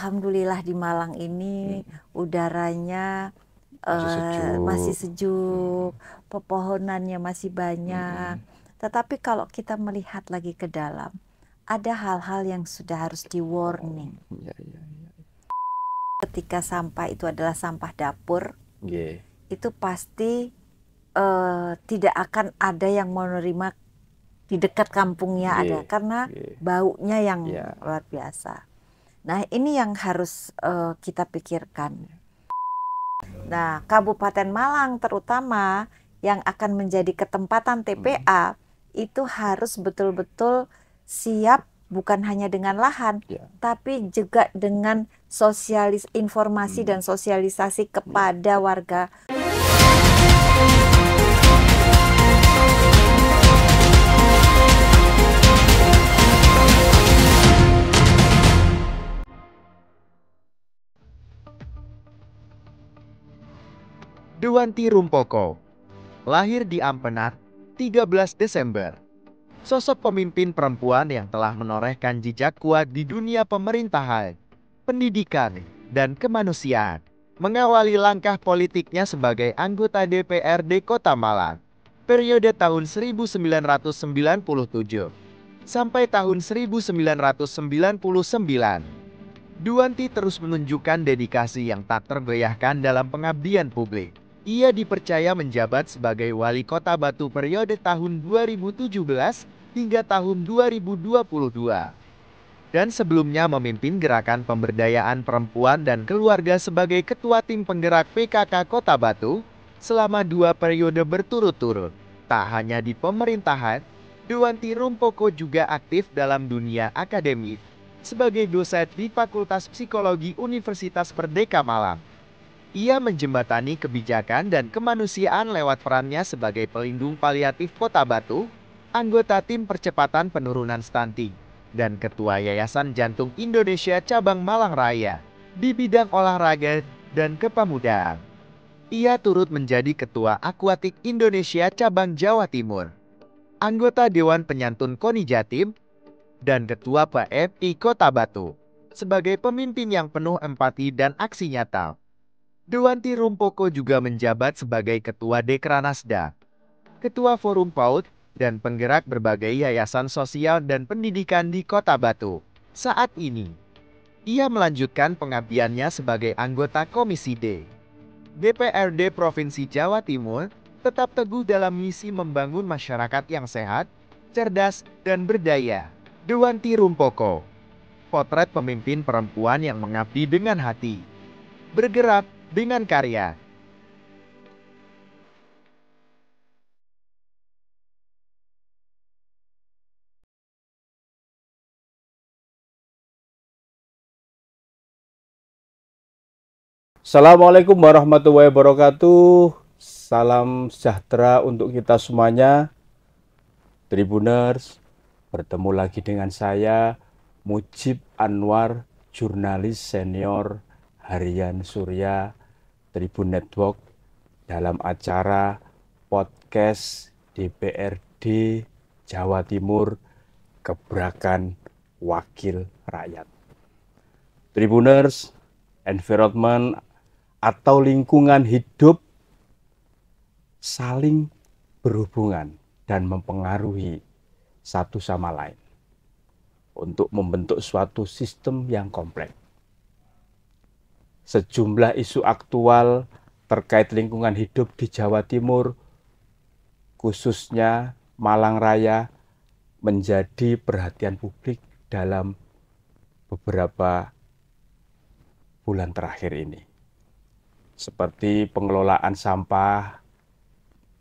Alhamdulillah di Malang ini udaranya masih Masih sejuk. sejuk, Hmm. pepohonannya masih banyak. Mm-mm. Tetapi kalau kita melihat lagi ke dalam, ada hal-hal yang sudah harus Oh, di-warning. iya, iya, iya. Ketika sampah itu adalah sampah dapur, Nggih, itu pasti tidak akan ada yang menerima di dekat kampungnya ada, nggih, karena nggih. baunya yang Iya, luar biasa. Nah, ini yang harus kita pikirkan. Nah, Kabupaten Malang terutama yang akan menjadi ketempatan mm, TPA itu harus betul-betul siap bukan hanya dengan lahan, iya, tapi juga dengan informasi mm, dan sosialisasi iya. kepada warga. Dewanti Rumpoko, lahir di Ampenar, 13 Desember. Sosok pemimpin perempuan yang telah menorehkan jejak kuat di dunia pemerintahan, pendidikan, dan kemanusiaan. Mengawali langkah politiknya sebagai anggota DPRD Kota Malang, periode tahun 1997 sampai tahun 1999. Duanti terus menunjukkan dedikasi yang tak tergoyahkan dalam pengabdian publik. Ia dipercaya menjabat sebagai wali kota Batu periode tahun 2017 hingga tahun 2022. Dan sebelumnya memimpin gerakan pemberdayaan perempuan dan keluarga sebagai ketua tim penggerak PKK Kota Batu selama 2 periode berturut-turut. Tak hanya di pemerintahan, Dewanti Rumpoko juga aktif dalam dunia akademik sebagai dosen di Fakultas Psikologi Universitas Merdeka Malang. Ia menjembatani kebijakan dan kemanusiaan lewat perannya sebagai pelindung paliatif Kota Batu, anggota tim percepatan penurunan stunting, dan ketua Yayasan Jantung Indonesia Cabang Malang Raya di bidang olahraga dan kepemudaan. Ia turut menjadi ketua Akuatik Indonesia Cabang Jawa Timur, anggota Dewan Penyantun KONI Jatim, dan ketua PMI Kota Batu. Sebagai pemimpin yang penuh empati dan aksi nyata, Dewanti Rumpoko juga menjabat sebagai Ketua Dekranasda, Ketua Forum PAUD, dan penggerak berbagai yayasan sosial dan pendidikan di Kota Batu. Saat ini, ia melanjutkan pengabdiannya sebagai anggota Komisi D, DPRD Provinsi Jawa Timur, tetap teguh dalam misi membangun masyarakat yang sehat, cerdas, dan berdaya. Dewanti Rumpoko, potret pemimpin perempuan yang mengabdi dengan hati, bergerak dengan karya. Assalamualaikum warahmatullahi wabarakatuh. Salam sejahtera untuk kita semuanya. Tribuners, bertemu lagi dengan saya, Mujib Anwar, jurnalis senior Harian Surya Tribun Network dalam acara podcast DPRD Jawa Timur Gebrakan Wakil Rakyat. Tribuners, environment atau lingkungan hidup saling berhubungan dan mempengaruhi satu sama lain untuk membentuk suatu sistem yang kompleks. Sejumlah isu aktual terkait lingkungan hidup di Jawa Timur, khususnya Malang Raya, menjadi perhatian publik dalam beberapa bulan terakhir ini. Seperti pengelolaan sampah,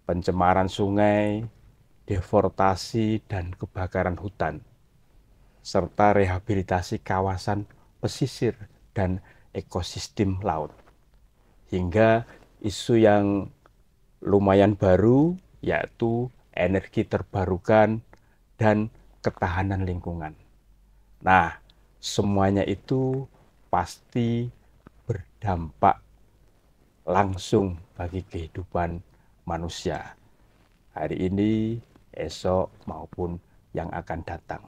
pencemaran sungai, deforestasi dan kebakaran hutan, serta rehabilitasi kawasan pesisir dan ekosistem laut. Hingga isu yang lumayan baru, yaitu energi terbarukan dan ketahanan lingkungan. Nah, semuanya itu pasti berdampak langsung bagi kehidupan manusia hari ini, esok, maupun yang akan datang.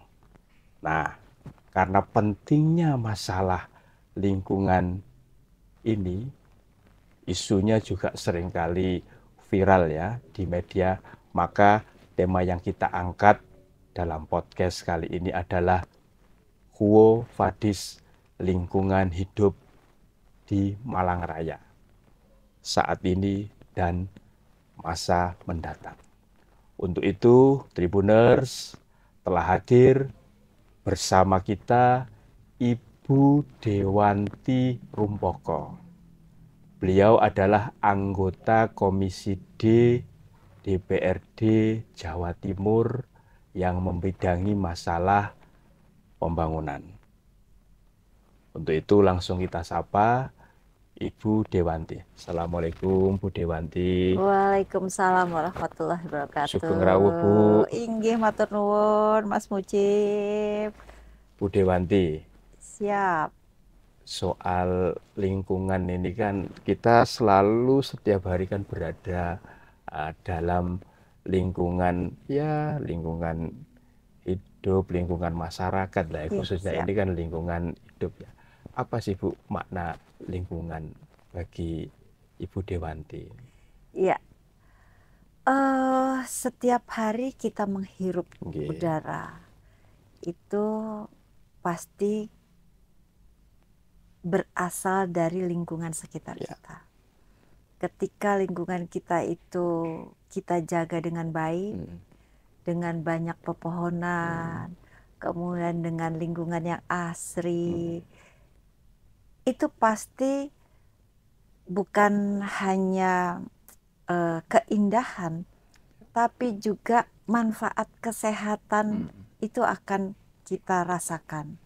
Nah, karena pentingnya masalah lingkungan ini isunya juga seringkali viral ya di media, maka tema yang kita angkat dalam podcast kali ini adalah Quo Vadis lingkungan hidup di Malang Raya saat ini dan masa mendatang. Untuk itu, Tribuners telah hadir bersama kita Ibu Dewanti Rumpoko. Beliau adalah anggota Komisi D DPRD Jawa Timur yang membidangi masalah pembangunan. Untuk itu langsung kita sapa Ibu Dewanti. Assalamualaikum Bu Dewanti. Waalaikumsalam warahmatullahi wabarakatuh. Sugeng rawuh Bu. Inggih matur nuwun Mas Mujib. Bu Dewanti, Siap. soal lingkungan ini kan kita selalu setiap hari kan berada dalam lingkungan lingkungan hidup, lingkungan masyarakat lah ya, khususnya siap. ini kan lingkungan hidup ya. Apa sih Bu makna lingkungan bagi Ibu Dewanti? Iya. Setiap hari kita menghirup udara itu pasti berasal dari lingkungan sekitar kita. Ketika lingkungan kita itu kita jaga dengan baik, dengan banyak pepohonan, kemudian dengan lingkungan yang asri, itu pasti bukan hanya keindahan, tapi juga manfaat kesehatan itu akan kita rasakan.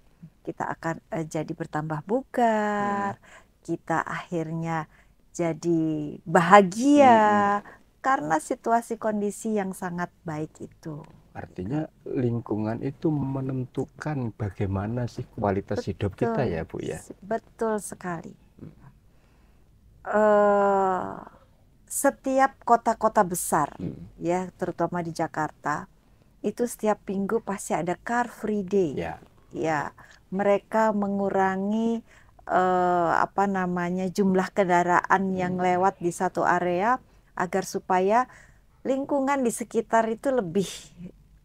Kita akan jadi bertambah bugar, kita akhirnya jadi bahagia karena situasi kondisi yang sangat baik itu. Artinya lingkungan itu menentukan bagaimana sih kualitas hidup kita ya Bu ya? Betul sekali. Setiap kota-kota besar ya, terutama di Jakarta, itu setiap minggu pasti ada Car Free Day. Ya, mereka mengurangi jumlah kendaraan yang lewat di satu area agar supaya lingkungan di sekitar itu lebih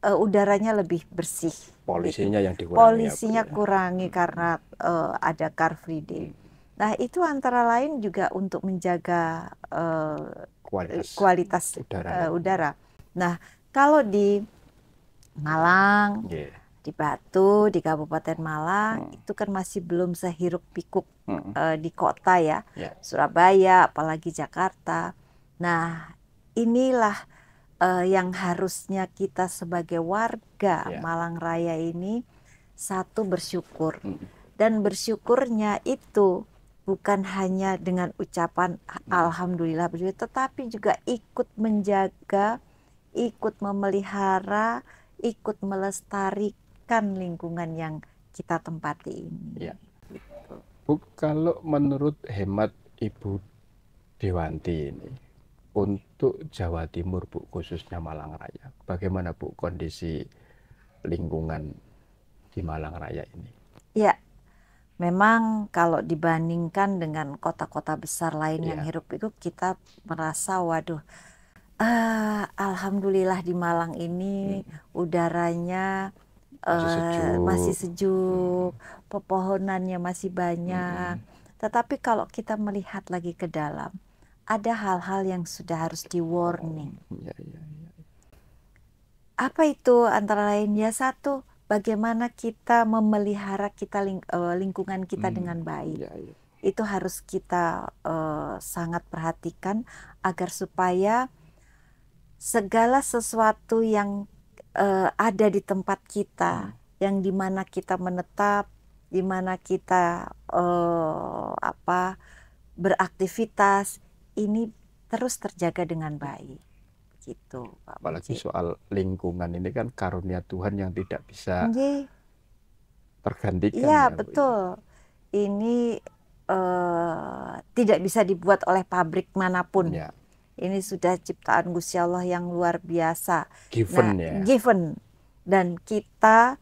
udaranya lebih bersih. Polisinya yang dikurangi. Polisinya kurangi karena ada Car Free Day. Nah, itu antara lain juga untuk menjaga kualitas udara. Nah, kalau di Malang, di Batu, di Kabupaten Malang, itu kan masih belum sehirup pikuk di kota ya, Surabaya, apalagi Jakarta. Nah, inilah yang harusnya kita sebagai warga Malang Raya ini satu bersyukur. Dan bersyukurnya itu bukan hanya dengan ucapan alhamdulillah, tetapi juga ikut menjaga, ikut memelihara, ikut melestarikan lingkungan yang kita tempati ini. Bu, kalau menurut hemat Ibu Dewanti ini, untuk Jawa Timur Bu, khususnya Malang Raya, bagaimana Bu kondisi lingkungan di Malang Raya ini? Ya, memang kalau dibandingkan dengan kota-kota besar lain yang hiruk-pikuk, kita merasa waduh, alhamdulillah di Malang ini udaranya masih sejuk, pepohonannya masih banyak. Tetapi kalau kita melihat lagi ke dalam, ada hal-hal yang sudah harus di warning. Apa itu? Antara lain ya, satu, bagaimana kita memelihara lingkungan kita dengan baik. Itu harus kita sangat perhatikan agar supaya segala sesuatu yang ada di tempat kita, yang dimana kita menetap, dimana kita beraktivitas, ini terus terjaga dengan baik. Gitu, Pak Apalagi Muji. soal lingkungan ini kan karunia Tuhan yang tidak bisa tergantikan. Ya, betul. Ini tidak bisa dibuat oleh pabrik manapun. Ini sudah ciptaan Gusti Allah yang luar biasa. Given given. Dan kita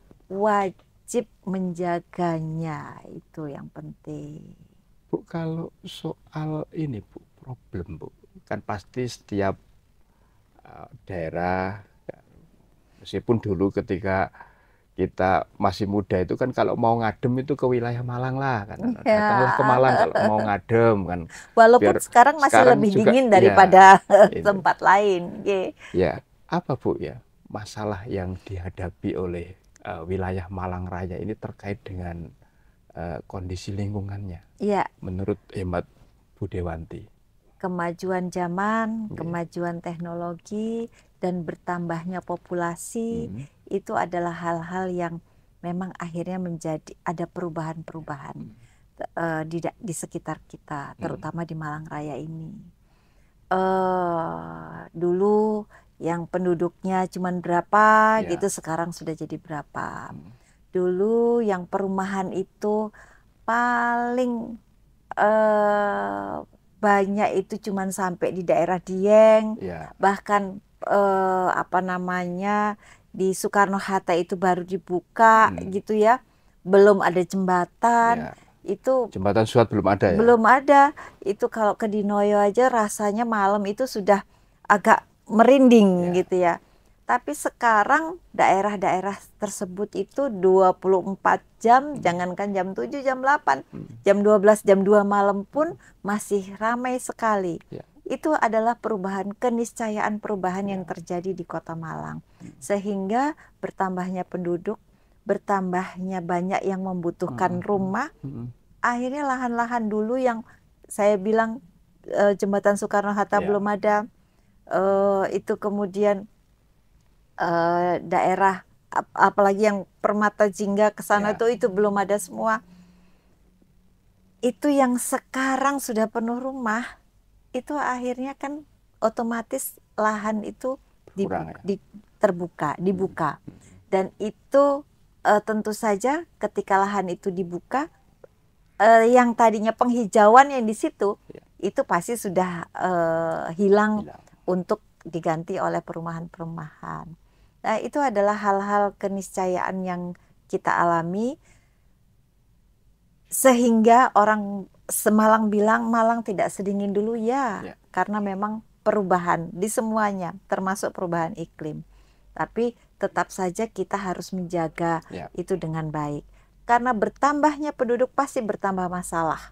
wajib menjaganya, itu yang penting. Bu, kalau soal ini Bu, problem Bu, kan pasti setiap daerah, meskipun dulu ketika kita masih muda itu kan kalau mau ngadem itu ke wilayah Malang lah kan, datanglah ke Malang kalau mau ngadem kan. Walaupun Biar sekarang masih lebih juga, dingin daripada ya, tempat lain. Ya, apa Bu ya masalah yang dihadapi oleh wilayah Malang Raya ini terkait dengan kondisi lingkungannya? Ya. Menurut hemat Bu Dewanti. Kemajuan zaman, kemajuan teknologi, dan bertambahnya populasi itu adalah hal-hal yang memang akhirnya menjadi ada perubahan-perubahan di sekitar kita, terutama di Malang Raya ini. Dulu yang penduduknya cuma berapa gitu, sekarang sudah jadi berapa. Dulu yang perumahan itu paling banyak itu cuman sampai di daerah Dieng, bahkan apa namanya di Soekarno-Hatta itu baru dibuka gitu ya, belum ada jembatan. Itu jembatan Suat belum ada ya? Belum ada. Itu kalau ke Dinoyo aja rasanya malam itu sudah agak merinding gitu ya. Tapi sekarang daerah-daerah tersebut itu 24 jam, jangankan jam 7, jam 8, jam 12, jam 2 malam pun masih ramai sekali. Itu adalah perubahan, keniscayaan perubahan yang terjadi di Kota Malang. Sehingga bertambahnya penduduk, bertambahnya banyak yang membutuhkan rumah. Akhirnya lahan-lahan dulu yang saya bilang jembatan Soekarno-Hatta belum ada, itu kemudian daerah apalagi yang Permata Jingga ke sana itu belum ada semua. Itu yang sekarang sudah penuh rumah, itu akhirnya kan otomatis lahan itu dibuka. Dan itu tentu saja ketika lahan itu dibuka, yang tadinya penghijauan yang di situ itu pasti sudah hilang untuk diganti oleh perumahan-perumahan. Nah, itu adalah hal-hal keniscayaan yang kita alami, sehingga orang Semalang bilang Malang tidak sedingin dulu ya, karena memang perubahan di semuanya, termasuk perubahan iklim. Tapi tetap saja kita harus menjaga itu dengan baik. Karena bertambahnya penduduk pasti bertambah masalah.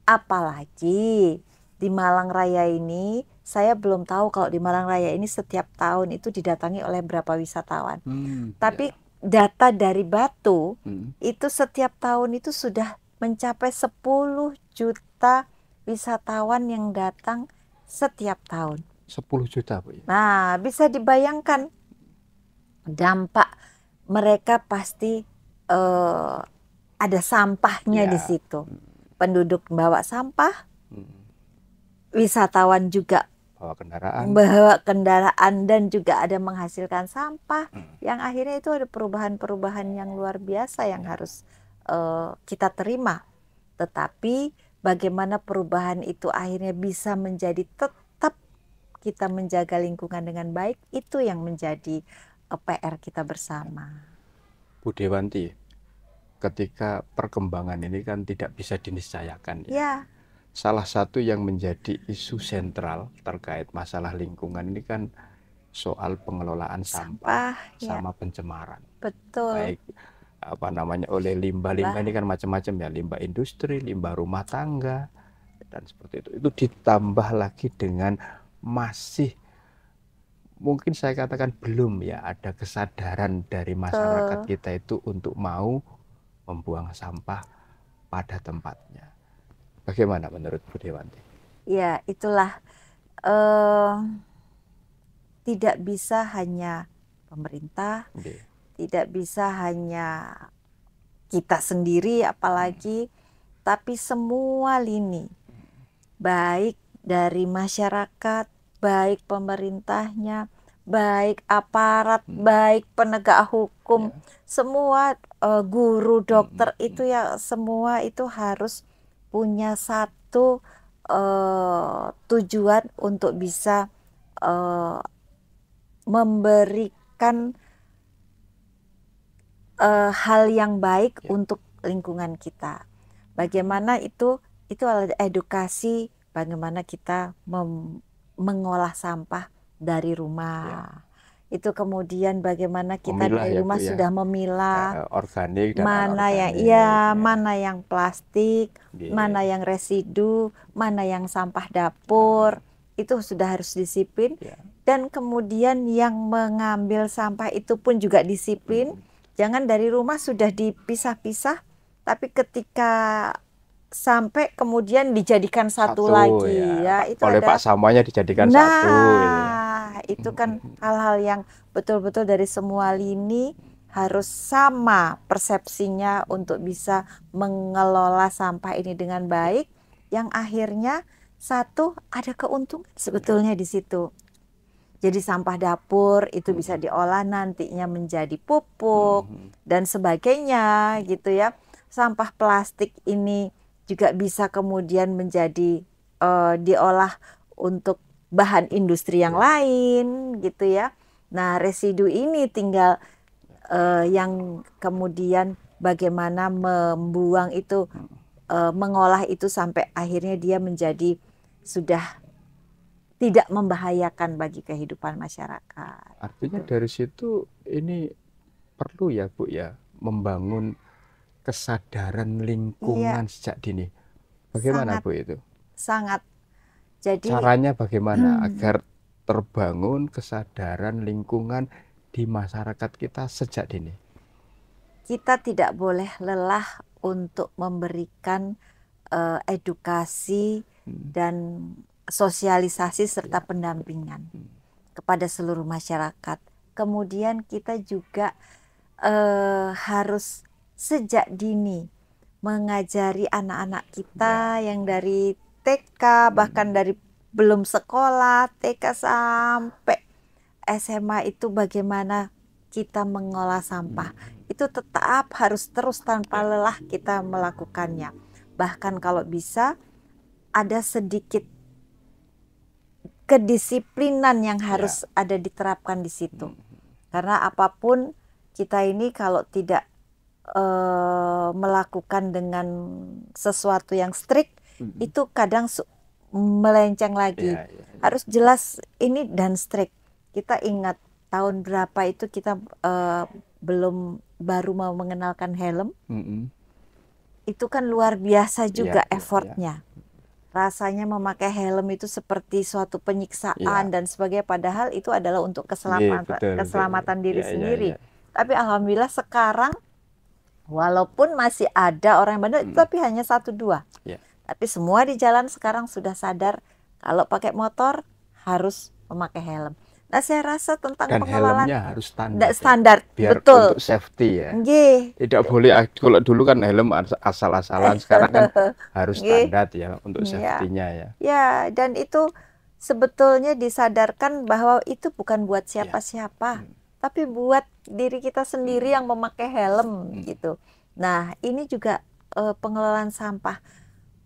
Apalagi di Malang Raya ini, saya belum tahu kalau di Malang Raya ini setiap tahun itu didatangi oleh berapa wisatawan. Tapi data dari Batu itu setiap tahun itu sudah mencapai 10 juta wisatawan yang datang setiap tahun. 10 juta Bu ya? Nah, bisa dibayangkan dampak mereka pasti ada sampahnya di situ. Penduduk bawa sampah, wisatawan juga bawa kendaraan dan juga ada menghasilkan sampah, yang akhirnya itu ada perubahan-perubahan yang luar biasa yang harus kita terima. Tetapi bagaimana perubahan itu akhirnya bisa menjadi tetap kita menjaga lingkungan dengan baik, itu yang menjadi PR kita bersama. Bu Dewanti, ketika perkembangan ini kan tidak bisa diniscayakan ya. Salah satu yang menjadi isu sentral terkait masalah lingkungan ini kan soal pengelolaan sampah sama pencemaran. Betul. Baik apa namanya oleh limbah-limbah ini kan macam-macam ya, limbah industri, limbah rumah tangga dan seperti itu. Itu ditambah lagi dengan masih mungkin saya katakan belum ya ada kesadaran dari masyarakat kita itu untuk mau membuang sampah pada tempatnya. Bagaimana menurut Bu Dewanti? Ya, itulah tidak bisa hanya pemerintah, tidak bisa hanya kita sendiri apalagi, tapi semua lini, baik dari masyarakat, baik pemerintahnya, baik aparat, baik penegak hukum, semua guru, dokter itu ya semua itu harus punya satu tujuan untuk bisa memberikan hal yang baik untuk lingkungan kita. Bagaimana itu adalah edukasi bagaimana kita mengolah sampah dari rumah. Itu kemudian bagaimana kita Memilah dari ya, rumah Bu, ya. sudah memilah Organik dan mana yang anorganik. mana yang plastik, mana yang residu, mana yang sampah dapur. Itu sudah harus disiplin. Dan kemudian yang mengambil sampah itu pun juga disiplin. Jangan dari rumah sudah dipisah-pisah, tapi ketika sampai kemudian dijadikan satu lagi ya. Itu oleh adalah, Pak sampahnya dijadikan satu. Itu kan hal-hal yang betul-betul dari semua lini harus sama persepsinya untuk bisa mengelola sampah ini dengan baik, yang akhirnya satu ada keuntungan sebetulnya di situ. Jadi sampah dapur itu bisa diolah nantinya menjadi pupuk dan sebagainya gitu ya. Sampah plastik ini juga bisa kemudian menjadi diolah untuk bahan industri yang lain gitu ya. Nah, residu ini tinggal yang kemudian bagaimana membuang itu, mengolah itu sampai akhirnya dia menjadi sudah tidak membahayakan bagi kehidupan masyarakat. Artinya dari situ ini perlu ya, Bu, ya, membangun kesadaran lingkungan sejak dini. Bagaimana, Bu, itu? Sangat. Jadi caranya bagaimana agar terbangun kesadaran lingkungan di masyarakat kita sejak dini? Kita tidak boleh lelah untuk memberikan edukasi dan sosialisasi serta pendampingan kepada seluruh masyarakat. Kemudian kita juga harus sejak dini mengajari anak-anak kita yang dari TK, bahkan dari belum sekolah, TK sampai SMA itu bagaimana kita mengolah sampah. Itu tetap harus terus tanpa lelah kita melakukannya. Bahkan kalau bisa ada sedikit kedisiplinan yang harus ada diterapkan di situ. Karena apapun kita ini kalau tidak melakukan dengan sesuatu yang strict, itu kadang melenceng lagi. Harus jelas ini dan strict. Kita ingat tahun berapa itu kita baru mau mengenalkan helm. Itu kan luar biasa juga effortnya. Rasanya memakai helm itu seperti suatu penyiksaan dan sebagainya, padahal itu adalah untuk keselamatan diri sendiri. Tapi alhamdulillah sekarang walaupun masih ada orang yang bandel, tapi hanya 1-2. Tapi semua di jalan sekarang sudah sadar kalau pakai motor harus memakai helm. Nah, saya rasa tentang dan pengelolaan helmnya harus standar, standar biar betul untuk safety ya. Tidak boleh, kalau dulu kan helm asal-asalan, sekarang kan harus standar ya untuk safety-nya ya. Ya, dan itu sebetulnya disadarkan bahwa itu bukan buat siapa-siapa, tapi buat diri kita sendiri yang memakai helm gitu. Nah, ini juga pengelolaan sampah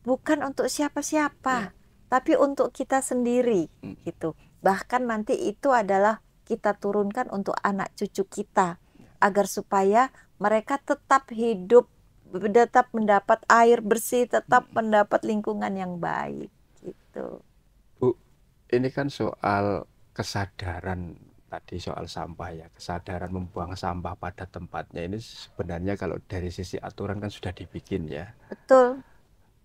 bukan untuk siapa-siapa, tapi untuk kita sendiri gitu. Bahkan nanti itu adalah kita turunkan untuk anak cucu kita, agar supaya mereka tetap hidup, tetap mendapat air bersih, tetap mendapat lingkungan yang baik gitu. Bu, ini kan soal kesadaran tadi, soal sampah ya, kesadaran membuang sampah pada tempatnya. Ini sebenarnya kalau dari sisi aturan kan sudah dibikin ya. Betul.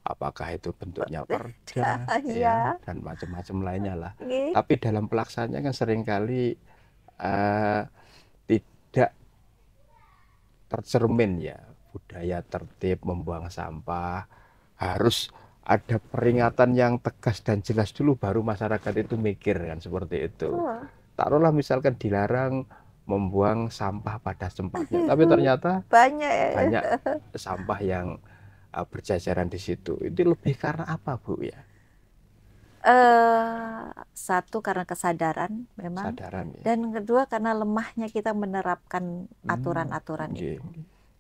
Apakah itu bentuknya perda dan macam-macam lainnya lah. Tapi dalam pelaksanaannya kan seringkali tidak tercermin ya, budaya tertib membuang sampah. Harus ada peringatan yang tegas dan jelas dulu baru masyarakat itu mikir kan, seperti itu. Taruhlah misalkan dilarang membuang sampah pada tempatnya, tapi ternyata banyak sampah yang berjajaran di situ. Itu lebih karena apa, Bu ya? Satu karena kesadaran memang, dan kedua karena lemahnya kita menerapkan aturan-aturan itu.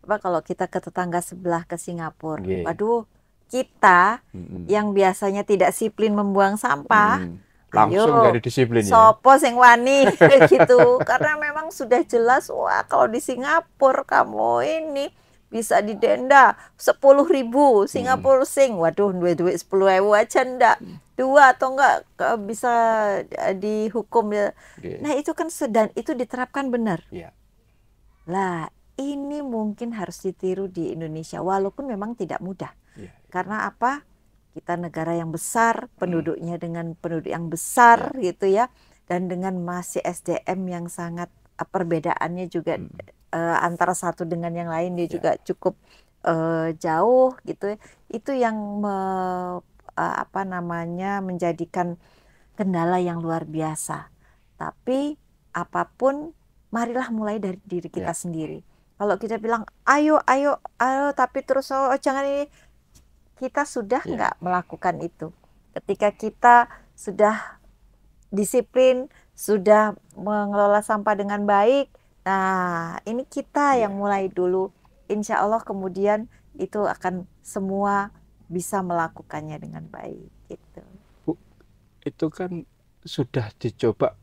Kalau kita ke tetangga sebelah, ke Singapura, waduh, kita yang biasanya tidak disiplin membuang sampah, langsung ayo, dari disiplin ya. sopo sing wani gitu. Karena memang sudah jelas, wah kalau di Singapura kamu ini bisa didenda 10.000 Singapura sing, waduh duit 10.000 aja ndak, 2 atau enggak bisa dihukum ya. Nah itu kan sedang itu diterapkan benar. Lah ini mungkin harus ditiru di Indonesia, walaupun memang tidak mudah. Karena apa? Kita negara yang besar, penduduknya dengan penduduk yang besar gitu ya, dan dengan masih SDM yang sangat perbedaannya juga antara satu dengan yang lain dia juga cukup jauh gitu ya. Itu yang menjadikan kendala yang luar biasa. Tapi apapun, marilah mulai dari diri kita sendiri. Kalau kita bilang ayo tapi terus jangan ini, kita sudah nggak melakukan itu. Ketika kita sudah disiplin, sudah mengelola sampah dengan baik, nah ini kita yang mulai dulu. Insya Allah kemudian itu akan semua bisa melakukannya dengan baik. Gitu. Bu, itu kan sudah dicoba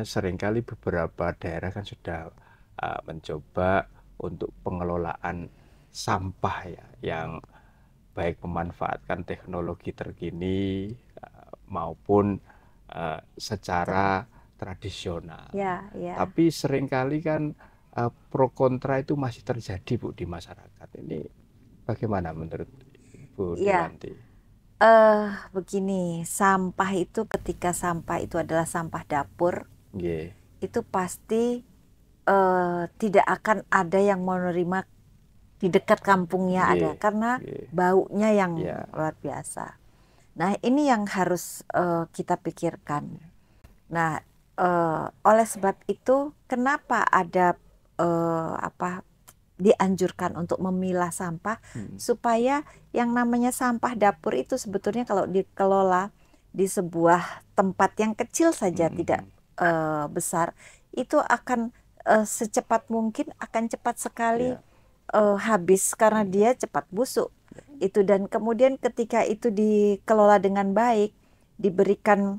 seringkali beberapa daerah kan sudah mencoba untuk pengelolaan sampah ya, yang baik memanfaatkan teknologi terkini maupun secara tradisional. Tapi seringkali kan pro kontra itu masih terjadi Bu di masyarakat. Ini bagaimana menurut Bu Dewanti? Begini, sampah itu ketika sampah itu adalah sampah dapur, itu pasti tidak akan ada yang menerima di dekat kampungnya ada, karena baunya yang luar biasa. Nah ini yang harus kita pikirkan. Nah oleh sebab itu kenapa ada dianjurkan untuk memilah sampah, supaya yang namanya sampah dapur itu sebetulnya kalau dikelola di sebuah tempat yang kecil saja, tidak besar, itu akan secepat mungkin akan cepat sekali habis karena dia cepat busuk itu. Dan kemudian ketika itu dikelola dengan baik, diberikan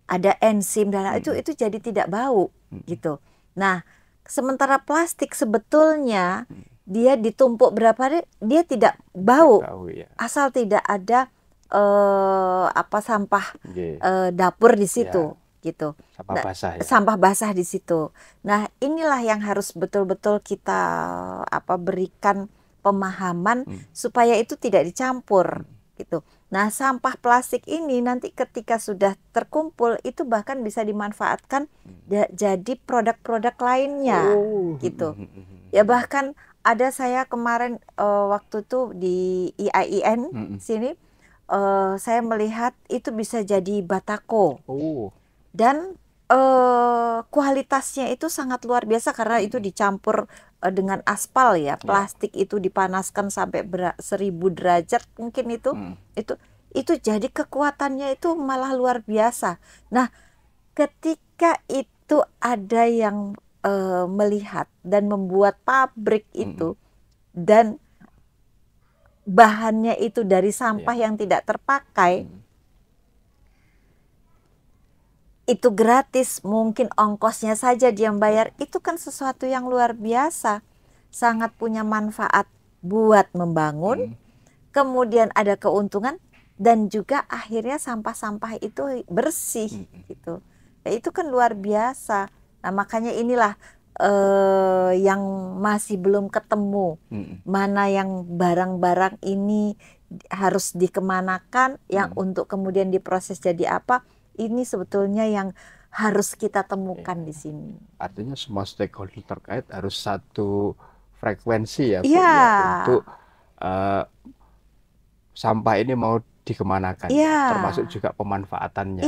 ada enzim dan itu jadi tidak bau gitu. Nah sementara plastik sebetulnya dia ditumpuk berapa dia tidak bau, asal tidak ada sampah dapur di situ. Gitu. Sampah basah di situ. Nah, inilah yang harus betul-betul kita berikan pemahaman supaya itu tidak dicampur gitu. Nah, sampah plastik ini nanti ketika sudah terkumpul itu bahkan bisa dimanfaatkan jadi produk-produk lainnya gitu. Ya bahkan ada saya kemarin waktu itu di IAIN sini saya melihat itu bisa jadi batako. Dan kualitasnya itu sangat luar biasa karena itu dicampur dengan aspal ya. Plastik itu dipanaskan sampai 1000 derajat mungkin itu jadi kekuatannya itu malah luar biasa. Nah ketika itu ada yang melihat dan membuat pabrik itu dan bahannya itu dari sampah yang tidak terpakai, itu gratis, mungkin ongkosnya saja dia bayar, itu kan sesuatu yang luar biasa, sangat punya manfaat buat membangun, kemudian ada keuntungan, dan juga akhirnya sampah-sampah itu bersih gitu. Ya, itu kan luar biasa. Nah makanya inilah yang masih belum ketemu, mana yang barang-barang ini harus dikemanakan, yang untuk kemudian diproses jadi apa. Ini sebetulnya yang harus kita temukan di sini. Artinya semua stakeholder terkait harus satu frekuensi ya, Bu, ya, untuk sampah ini mau dikemanakan, termasuk juga pemanfaatannya,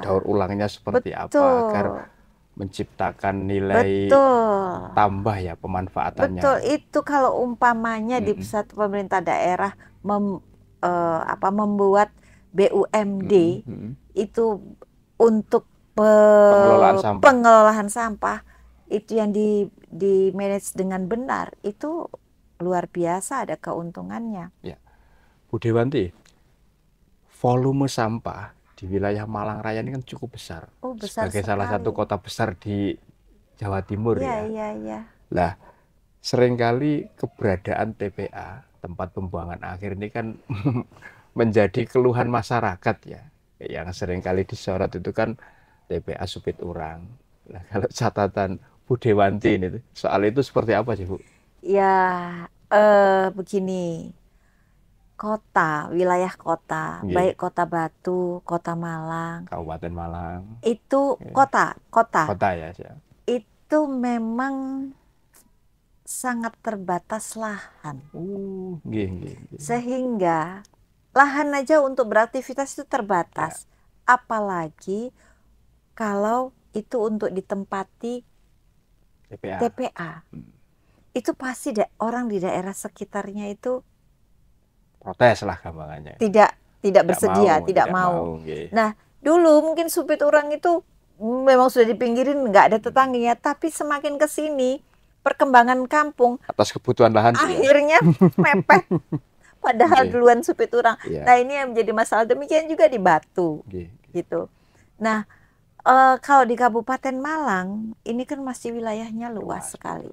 daur ulangnya seperti apa, agar menciptakan nilai tambah ya pemanfaatannya. Betul, itu kalau umpamanya di pusat pemerintah daerah membuat BUMD itu untuk pengelolaan sampah itu yang di manage dengan benar, itu luar biasa, ada keuntungannya. Ya. Bu Dewanti, volume sampah di wilayah Malang Raya ini kan cukup besar. Besar sebagai salah satu sekali. kota besar di Jawa Timur Iya, ya. iya. Lah, seringkali keberadaan TPA, tempat pembuangan akhir ini kan menjadi keluhan masyarakat ya. Yang seringkali disorot itu kan TPA Supit Urang. Nah, kalau catatan Bu Dewanti ini soal itu seperti apa sih, Bu? Ya, begini. Kota, wilayah kota, baik Kota Batu, Kota Malang, Kabupaten Malang, itu kota. Kota ya. Itu memang sangat terbatas lahan. Sehingga lahan aja untuk beraktivitas itu terbatas. Apalagi kalau itu untuk ditempati TPA. Itu pasti orang di daerah sekitarnya itu protes lah gampangannya. Tidak bersedia, tidak mau. Nah, dulu mungkin Supit Urang itu memang sudah dipinggirin, nggak ada tetangganya, tapi semakin ke sini perkembangan kampung atas kebutuhan lahan akhirnya mepet. Padahal duluan Supit Urang. Nah, ini yang menjadi masalah. Demikian juga di Batu. Gitu. Nah, kalau di Kabupaten Malang ini kan masih wilayahnya luas sekali.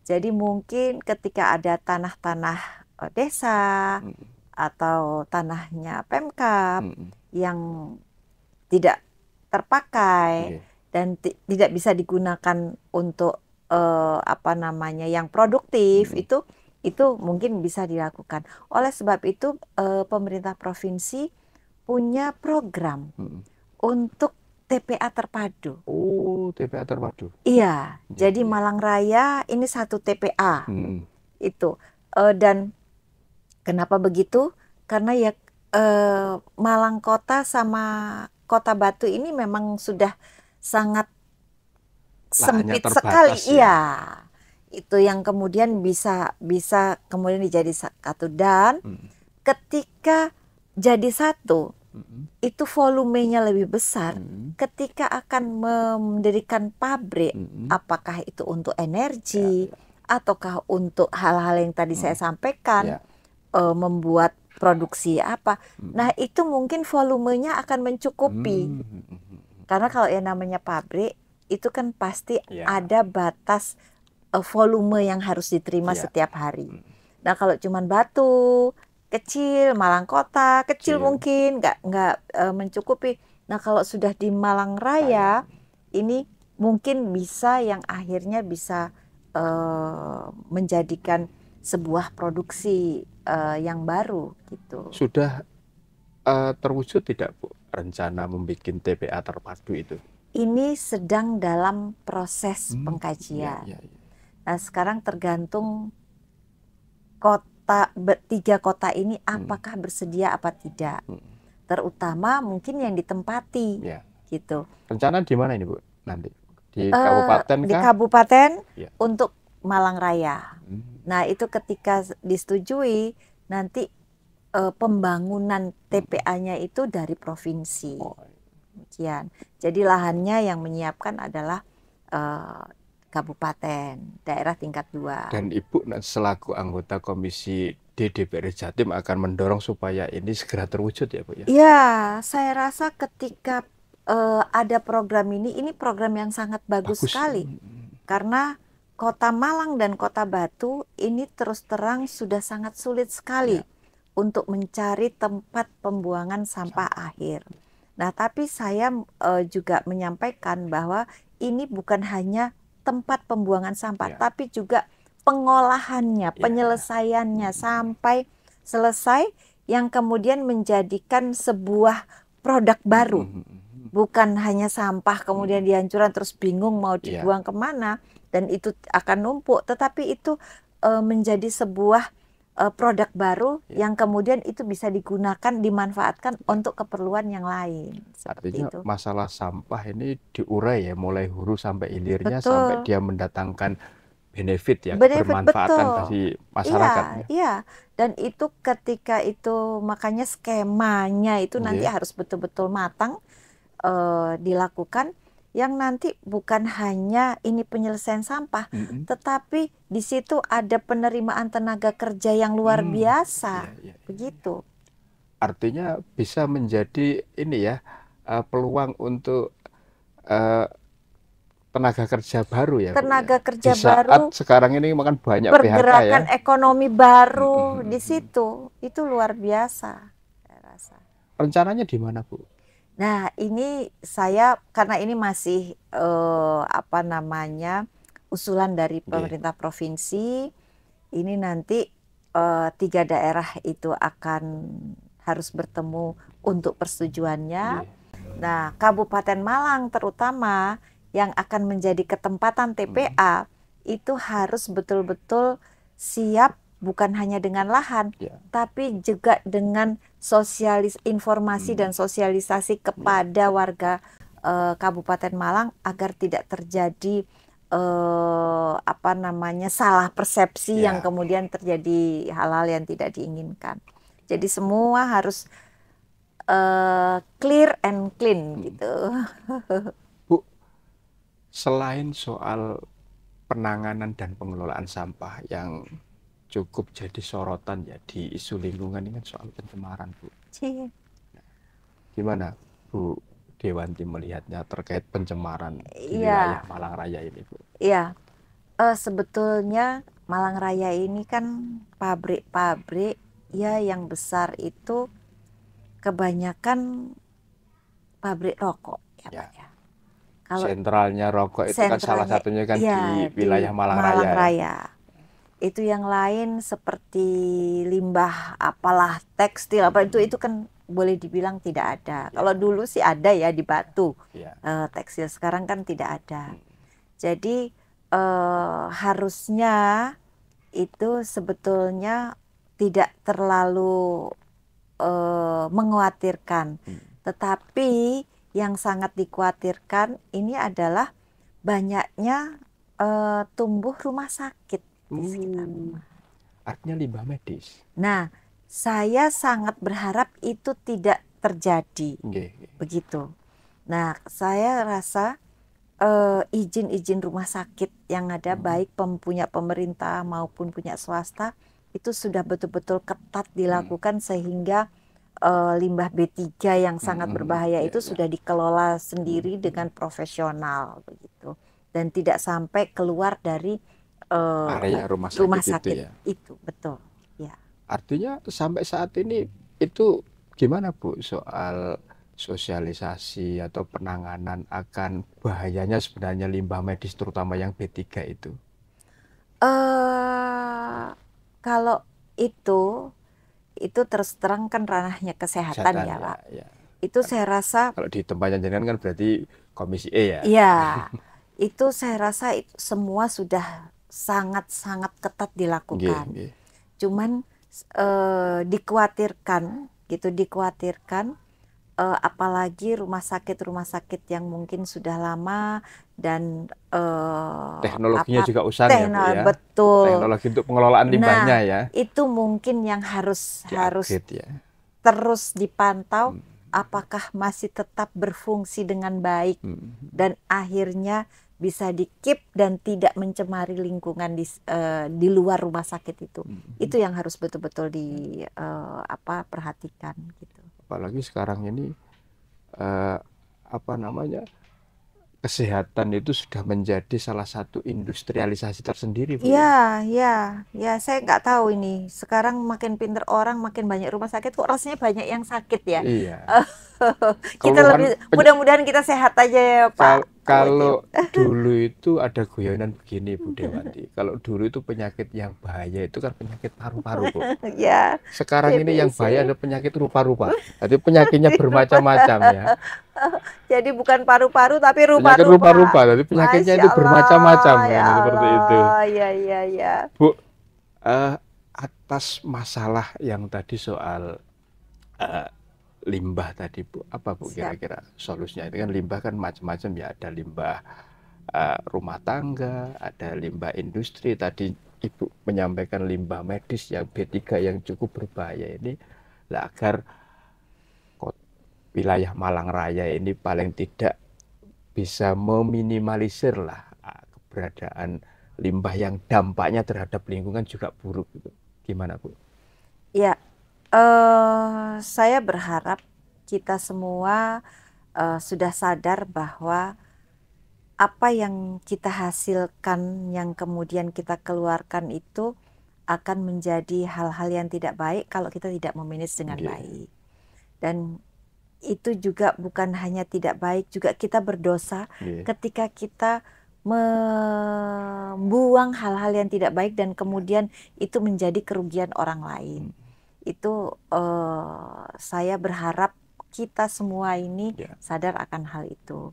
Jadi mungkin ketika ada tanah-tanah desa atau tanahnya Pemkab yang tidak terpakai dan tidak bisa digunakan untuk yang produktif, itu mungkin bisa dilakukan. Oleh sebab itu pemerintah provinsi punya program untuk TPA terpadu. TPA terpadu. Iya, jadi Malang Raya ini satu TPA. Itu dan kenapa begitu? Karena ya Malang Kota sama Kota Batu ini memang sudah sangat sempit sekali. Iya. Itu yang kemudian bisa kemudian dijadi satu, dan ketika jadi satu itu volumenya lebih besar. Ketika akan mendirikan pabrik, apakah itu untuk energi ataukah untuk hal-hal yang tadi saya sampaikan, membuat produksi apa. Nah, itu mungkin volumenya akan mencukupi. Karena kalau yang namanya pabrik itu kan pasti ada batas volume yang harus diterima setiap hari. Nah, kalau cuman Batu kecil, Malang Kota kecil mungkin nggak mencukupi. Nah, kalau sudah di Malang Raya ini mungkin bisa yang akhirnya bisa menjadikan sebuah produksi yang baru gitu. Sudah terwujud tidak, Bu, rencana membuat TPA terpadu itu? Ini sedang dalam proses pengkajian. Nah, sekarang tergantung tiga kota ini apakah bersedia apa tidak. Terutama mungkin yang ditempati gitu. Rencana di mana ini, Bu, nanti? Di kabupaten kah? Di kabupaten untuk Malang Raya. Nah, itu ketika disetujui nanti pembangunan TPA-nya itu dari provinsi. Jadi lahannya yang menyiapkan adalah kabupaten, daerah tingkat 2. Dan Ibu selaku anggota Komisi D DPR Jatim akan mendorong supaya ini segera terwujud ya, Bu ya? Ya, saya rasa ketika ada program ini program yang sangat bagus sekali. Karena Kota Malang dan Kota Batu ini terus terang sudah sangat sulit sekali untuk mencari tempat pembuangan sampah akhir. Nah, tapi saya juga menyampaikan bahwa ini bukan hanya tempat pembuangan sampah, tapi juga pengolahannya, penyelesaiannya sampai selesai yang kemudian menjadikan sebuah produk baru. Bukan hanya sampah kemudian dihancurkan terus bingung mau dibuang kemana dan itu akan numpuk, tetapi itu menjadi sebuah produk baru yang kemudian itu bisa digunakan, dimanfaatkan untuk keperluan yang lain. Artinya itu. Masalah sampah ini diurai ya, mulai hulu sampai hilirnya sampai dia mendatangkan benefit bermanfaatan bagi masyarakat. Iya. Dan itu ketika itu makanya skemanya itu nanti harus betul-betul matang dilakukan, yang nanti bukan hanya ini penyelesaian sampah, tetapi di situ ada penerimaan tenaga kerja yang luar biasa, begitu. artinya bisa menjadi ini ya, peluang untuk tenaga kerja baru ya, Bu, ya. Tenaga Di kerja saat baru, sekarang ini makan banyak PHK ya. pergerakan ekonomi baru di situ. Itu luar biasa, saya rasa. Rencananya di mana, Bu? Nah, ini saya karena ini masih apa namanya usulan dari pemerintah provinsi. Ini nanti 3 daerah itu akan harus bertemu untuk persetujuannya. Nah, Kabupaten Malang terutama yang akan menjadi ketempatan TPA itu harus betul-betul siap, bukan hanya dengan lahan, tapi juga dengan informasi dan sosialisasi kepada warga Kabupaten Malang agar tidak terjadi apa namanya salah persepsi yang kemudian terjadi hal-hal yang tidak diinginkan. Jadi semua harus clear and clean gitu. Bu, selain soal penanganan dan pengelolaan sampah yang cukup jadi sorotan ya di isu lingkungan ini kan soal pencemaran, Bu. Gimana Bu Dewanti melihatnya terkait pencemaran di wilayah Malang Raya ini, Bu? Iya, sebetulnya Malang Raya ini kan pabrik-pabrik ya yang besar itu kebanyakan pabrik rokok ya, Pak ya. Kalau sentralnya rokok itu kan salah satunya kan di wilayah Malang Raya. Ya. Itu yang lain seperti limbah apalah tekstil apa itu kan boleh dibilang tidak ada. Kalau dulu sih ada ya di Batu tekstil, sekarang kan tidak ada. Jadi harusnya itu sebetulnya tidak terlalu mengkhawatirkan, tetapi yang sangat dikhawatirkan ini adalah banyaknya tumbuh rumah sakit di sekitar rumah. Artinya limbah medis. Nah, saya sangat berharap itu tidak terjadi. Begitu. Nah, saya rasa izin-izin rumah sakit yang ada baik punya pemerintah maupun punya swasta itu sudah betul-betul ketat dilakukan sehingga limbah B3 yang sangat berbahaya itu sudah dikelola sendiri dengan profesional begitu, dan tidak sampai keluar dari area rumah sakit itu betul ya. Artinya sampai saat ini itu gimana, Bu, soal sosialisasi atau penanganan akan bahayanya sebenarnya limbah medis terutama yang B3 itu? Kalau itu terus terang kan ranahnya kesehatan ya, Pak. Itu saya rasa kalau di tempatnya jenengan kan berarti Komisi E ya. Iya. Itu saya rasa itu semua sudah sangat-sangat ketat dilakukan. Cuman dikhawatirkan apalagi rumah sakit yang mungkin sudah lama dan teknologinya juga usang ya, Bu, ya. Betul. Teknologi untuk pengelolaan limbahnya ya. Itu mungkin yang harus terus dipantau apakah masih tetap berfungsi dengan baik dan akhirnya bisa di-keep dan tidak mencemari lingkungan di luar rumah sakit itu. Itu yang harus betul-betul perhatikan gitu. Apalagi sekarang ini kesehatan itu sudah menjadi salah satu industrialisasi tersendiri, Bu. Ya, saya nggak tahu ini. Sekarang makin pinter orang, makin banyak rumah sakit, kok rasanya banyak yang sakit ya. Iya. Kita mudah-mudahan kita sehat aja ya, Pak. Kalau dulu itu ada guyonan begini, Bu Dewanti. Kalau dulu itu penyakit yang bahaya itu kan penyakit paru-paru, Bu. Ya. Sekarang ini yang bahaya ada penyakit rupa-rupa. Jadi penyakitnya bermacam-macam ya. Jadi bukan paru-paru tapi rupa-rupa. Penyakit rupa-rupa. Jadi penyakitnya itu bermacam-macam ya, seperti itu. Iya. Bu, atas masalah yang tadi soal limbah tadi, Bu, apa, Bu, kira-kira solusinya? Itu kan limbah kan macam-macam ya, ada limbah rumah tangga, ada limbah industri, tadi Ibu menyampaikan limbah medis yang B3 yang cukup berbahaya ini, agar wilayah Malang Raya ini paling tidak bisa meminimalisir lah keberadaan limbah yang dampaknya terhadap lingkungan juga buruk gitu. Gimana, Bu? Ya, Saya berharap kita semua sudah sadar bahwa apa yang kita hasilkan, yang kemudian kita keluarkan itu akan menjadi hal-hal yang tidak baik kalau kita tidak memanage dengan baik. Dan itu juga bukan hanya tidak baik, juga kita berdosa ketika kita membuang hal-hal yang tidak baik dan kemudian itu menjadi kerugian orang lain. Itu saya berharap kita semua ini sadar akan hal itu.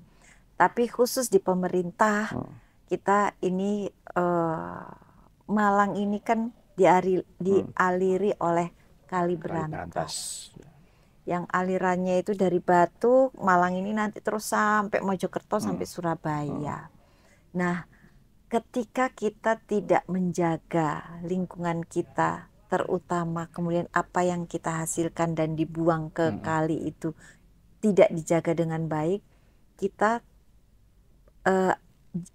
Tapi khusus di pemerintah, kita ini Malang ini kan dialiri oleh Kali Berantas. Yang alirannya itu dari Batu, Malang ini nanti terus sampai Mojokerto, sampai Surabaya. Nah, ketika kita tidak menjaga lingkungan kita, terutama kemudian apa yang kita hasilkan dan dibuang ke kali itu tidak dijaga dengan baik, kita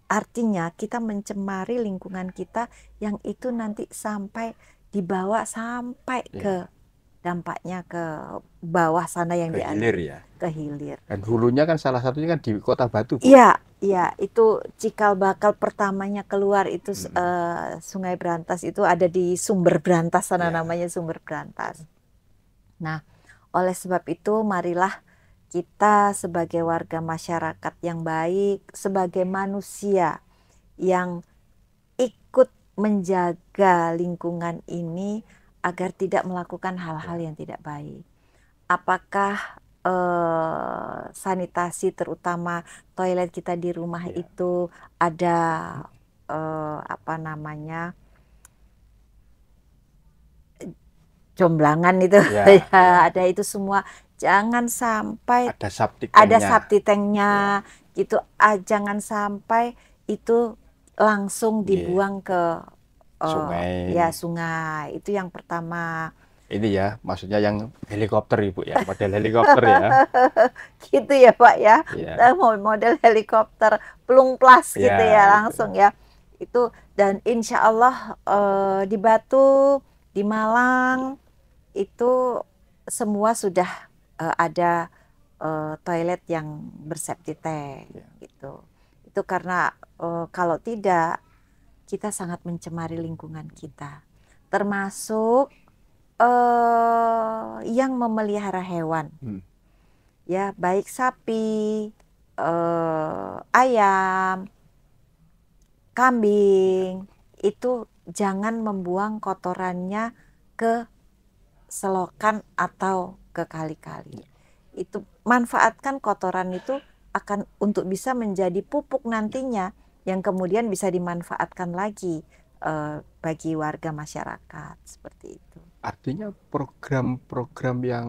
artinya kita mencemari lingkungan kita yang itu nanti sampai dibawa sampai ke dampaknya ke bawah sana yang ke hilir ya. Ke hilir. Dan hulunya kan salah satunya kan di Kota Batu. Iya, itu cikal bakal pertamanya keluar itu Sungai Berantas itu ada di Sumber Berantas sana, namanya Sumber Berantas. Nah, oleh sebab itu marilah kita sebagai warga masyarakat yang baik, sebagai manusia yang ikut menjaga lingkungan ini agar tidak melakukan hal-hal yang tidak baik. Apakah sanitasi, terutama toilet kita di rumah itu ada apa namanya, jomblangan itu, ada itu semua. Jangan sampai ada septic tanknya gitu. Jangan sampai itu langsung dibuang ke sungai. Ya, sungai. Itu yang pertama. Ini ya, maksudnya yang helikopter Ibu ya, model helikopter ya. Gitu ya Pak ya. Model helikopter plung plas gitu ya, langsung ya. Itu, dan insya Allah di Batu, di Malang itu semua sudah ada toilet yang berseptic tank gitu. Itu karena kalau tidak kita sangat mencemari lingkungan kita, termasuk yang memelihara hewan, ya, baik sapi, ayam, kambing, itu jangan membuang kotorannya ke selokan atau ke kali-kali. Itu manfaatkan kotoran itu akan untuk bisa menjadi pupuk nantinya yang kemudian bisa dimanfaatkan lagi bagi warga masyarakat, seperti itu. Artinya program-program yang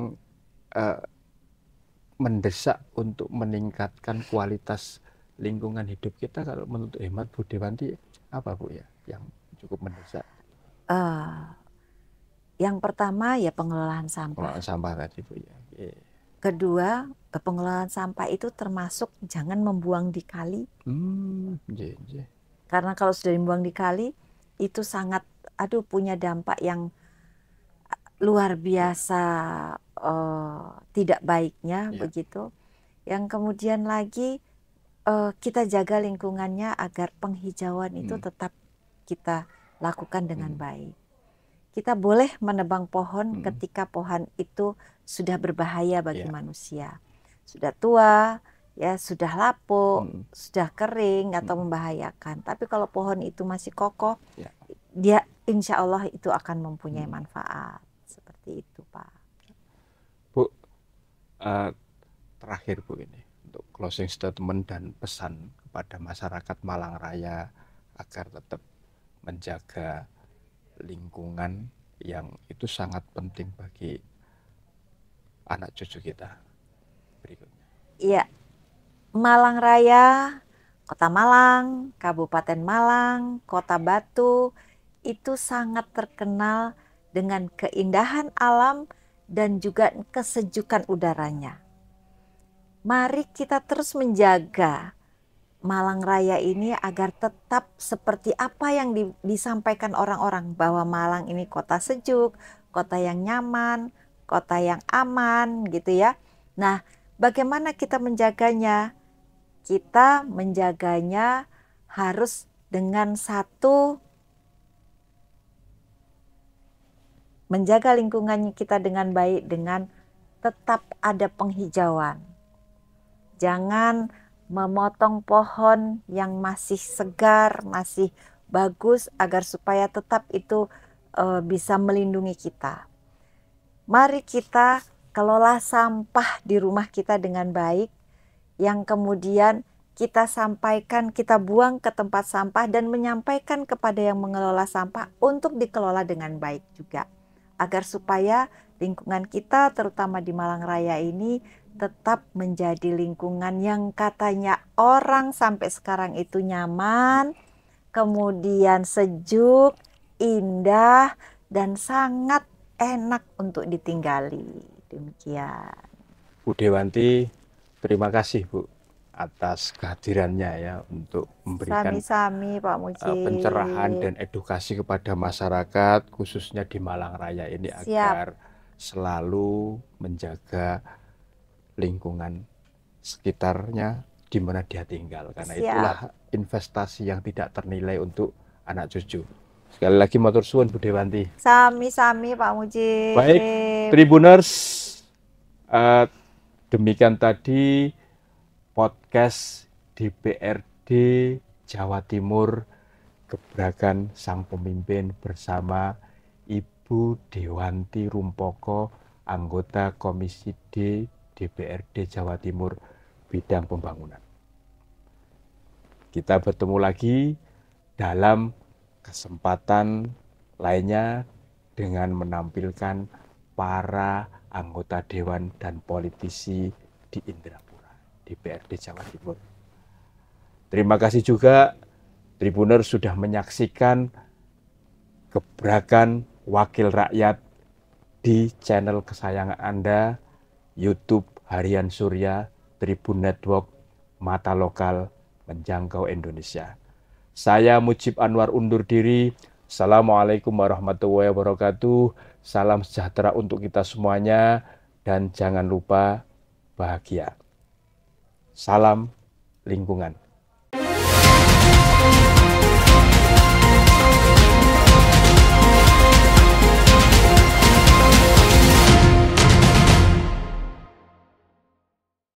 mendesak untuk meningkatkan kualitas lingkungan hidup kita, kalau menurut hemat Bu Dewanti apa Bu ya yang cukup mendesak? Yang pertama ya pengelolaan sampah. Pengelolaan sampah tadi Bu ya. Kedua, pengelolaan sampah itu termasuk jangan membuang di kali. Karena kalau sudah dibuang di kali itu sangat punya dampak yang luar biasa tidak baiknya begitu. Yang kemudian lagi kita jaga lingkungannya agar penghijauan itu tetap kita lakukan dengan baik. Kita boleh menebang pohon ketika pohon itu sudah berbahaya bagi manusia. Sudah tua, ya sudah lapuk, sudah kering atau membahayakan. Tapi kalau pohon itu masih kokoh, dia insya Allah itu akan mempunyai manfaat. Seperti itu Pak. Bu, terakhir Bu ini untuk closing statement dan pesan kepada masyarakat Malang Raya agar tetap menjaga lingkungan yang itu sangat penting bagi anak cucu kita berikutnya. Iya, Malang Raya, Kota Malang, Kabupaten Malang, Kota Batu itu sangat terkenal dengan keindahan alam dan juga kesejukan udaranya. Mari kita terus menjaga Malang Raya ini agar tetap seperti apa yang disampaikan orang-orang, bahwa Malang ini kota sejuk, kota yang nyaman, kota yang aman gitu ya. Nah, bagaimana kita menjaganya? Kita menjaganya harus dengan satu, menjaga lingkungan kita dengan baik dengan tetap ada penghijauan. Jangan memotong pohon yang masih segar, masih bagus agar supaya tetap itu bisa melindungi kita. Mari kita kelola sampah di rumah kita dengan baik, yang kemudian kita sampaikan, kita buang ke tempat sampah dan menyampaikan kepada yang mengelola sampah untuk dikelola dengan baik juga. Agar supaya lingkungan kita terutama di Malang Raya ini tetap menjadi lingkungan yang katanya orang sampai sekarang itu nyaman, kemudian sejuk, indah, dan sangat enak untuk ditinggali. Demikian. Bu Dewanti, terima kasih Bu atas kehadirannya ya untuk memberikan Sami-sami Pak Mujib. Pencerahan dan edukasi kepada masyarakat khususnya di Malang Raya ini. Siap. Agar selalu menjaga lingkungan sekitarnya di mana dia tinggal, karena Siap. itulah investasi yang tidak ternilai untuk anak cucu. Sekali lagi matur suwun Bu Dewanti. Sami-sami Pak Mujib. Baik Tribuners, demikian tadi podcast DPRD Jawa Timur Gebrakan Sang Pemimpin bersama Ibu Dewanti Rumpoko, anggota Komisi D DPRD Jawa Timur bidang pembangunan. Kita bertemu lagi dalam kesempatan lainnya dengan menampilkan para anggota dewan dan politisi di Indrapura DPRD Jawa Timur. Terima kasih juga Tribuners sudah menyaksikan Gebrakan Wakil Rakyat di channel kesayangan Anda, YouTube Harian Surya, Tribun Network, Mata Lokal Menjangkau Indonesia. Saya Mujib Anwar undur diri. Assalamualaikum warahmatullahi wabarakatuh. Salam sejahtera untuk kita semuanya dan jangan lupa bahagia. Salam lingkungan.